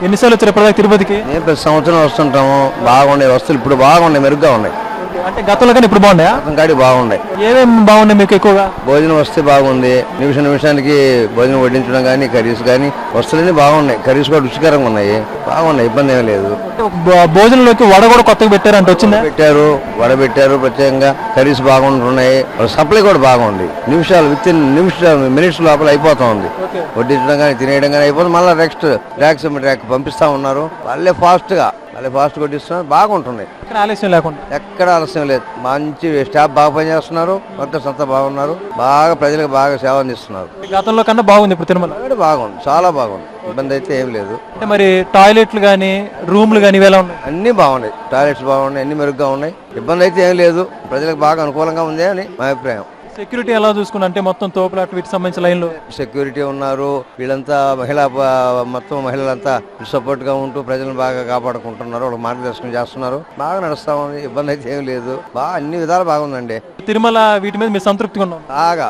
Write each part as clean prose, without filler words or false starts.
ఎన్నిసార్లు వచ్చారు ఇప్పటిదాకా తిరుపతికి? మేము ప్రతి సంవత్సరం వస్తుంటాము. బాగున్నాయి వస్తువులు, ఇప్పుడు బాగున్నాయి, మెరుగ్గా ఉన్నాయి. అంటే గతంలో కానీ ఇప్పుడు బాగున్నాయా? కాడి బాగున్నాయి. ఏమేమి బాగున్నాయి మీకు ఎక్కువగా? భోజనం వస్తే బాగుంది. నిమిషానికి భోజనం వడ్డించడం కానీ, కర్రీస్ కానీ వస్తువులన్నీ బాగున్నాయి. కర్రీస్ కూడా రుచికరంగా ఉన్నాయి, బాగున్నాయి, ఇబ్బంది ఏమీ లేదు. భోజనంలోకి వడ కూడా కొత్తగా పెట్టారంటే వచ్చిందా? పెట్టారు, వడబెట్టారు ప్రత్యేకంగా. కర్రీస్ బాగుంటున్నాయి, సప్లై కూడా బాగుంది. మినిట్స్ లోపల అయిపోతా ఉంది. వడ్డించడం కానీ తినేయడం కానీ అయిపోతుంది. మళ్ళీ నెక్స్ట్ ర్యాక్ పంపిస్తా ఉన్నారు. వాళ్ళే ఫాస్ట్ కొట్టిస్తున్నారు, బాగుంటున్నాయి. ఆలస్యం లేకుండా ఎక్కడ ఆలస్యం లేదు. మంచి స్టాఫ్ బాగా పనిచేస్తున్నారు, వర్కర్స్ అంతా బాగున్నారు, బాగా ప్రజలకు బాగా సేవ అందిస్తున్నారు. గతంలో కన్నా బాగుంది ఇప్పుడు తిరుమల. బాగుంది, చాలా బాగుంది, ఇబ్బంది అయితే ఏం లేదు. అంటే మరి టాయిలెట్లు కానీ రూమ్లు కానీ ఇవేలా ఉన్నాయి? అన్ని బాగున్నాయి, టాయిలెట్స్ బాగున్నాయి, అన్ని మెరుగ్గా ఉన్నాయి, ఇబ్బంది అయితే ఏం లేదు. ప్రజలకు బాగా అనుకూలంగా ఉంది అని మా అభిప్రాయం. సెక్యూరిటీ ఎలా చూసుకున్నా అంటే మొత్తం తోపులాట వీటికి సంబంధించిన లైన్లో సెక్యూరిటీ ఉన్నారు. వీళ్ళంతా మొత్తం మహిళలంతా సపోర్ట్ గా ఉంటూ ప్రజలను బాగా కాపాడుకుంటున్నారు, వాళ్ళకి మార్గదర్శనం చేస్తున్నారు. బాగా నడుస్తా ఉంది, ఇబ్బంది అయితే ఏం లేదు. బాగా అన్ని విధాలు బాగుందండి. తిరుమల వీటి మీద మీరు సంతృప్తిగా ఉన్నాం? బాగా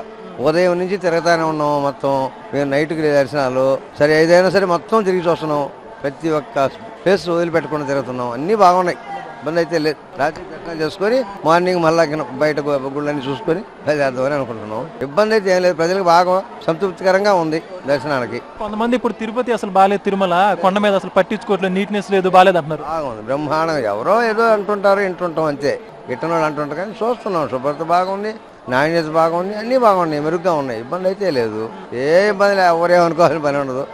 ఉదయం నుంచి తిరుగుతానే ఉన్నాం. మొత్తం మేము నైట్కి దర్శనాలు సరే ఏదైనా సరే మొత్తం తిరిగి చూస్తున్నాం. ప్రతి ఒక్క ప్లేస్ వదిలిపెట్టకుండా తిరుగుతున్నాం. అన్ని బాగున్నాయి, ఇబ్బంది అయితే లేదు. రాత్రి దర్శనం చేసుకొని మార్నింగ్ మళ్ళా బయట గుళ్ళని చూసుకొని బయలుదేరదామని అనుకుంటున్నాం. ఇబ్బంది అయితే ఏం లేదు, ప్రజలకు బాగా సంతృప్తికరంగా ఉంది దర్శనానికి. కొంతమంది ఇప్పుడు తిరుపతి అసలు బాలేదు, తిరుమల కొండ మీద అసలు పట్టించుకోవట్లేదు, నీట్నెస్ లేదు, బాలేదు అంటున్నారు. బాగుంది, బ్రహ్మాండం. ఎవరో ఏదో అంటుంటారు, వింటుంటాం అంతే. గిట్టనోళ్ళు అంటుంటారు కానీ చూస్తున్నాం. శుభ్రత బాగుంది, నాణ్యత బాగుంది, అన్నీ బాగున్నాయి, మెరుగ్గా ఉన్నాయి, ఇబ్బంది అయితే లేదు. ఏ ఇబ్బంది లేదు, ఎవరేమనుకోవాలని పని ఉండదు.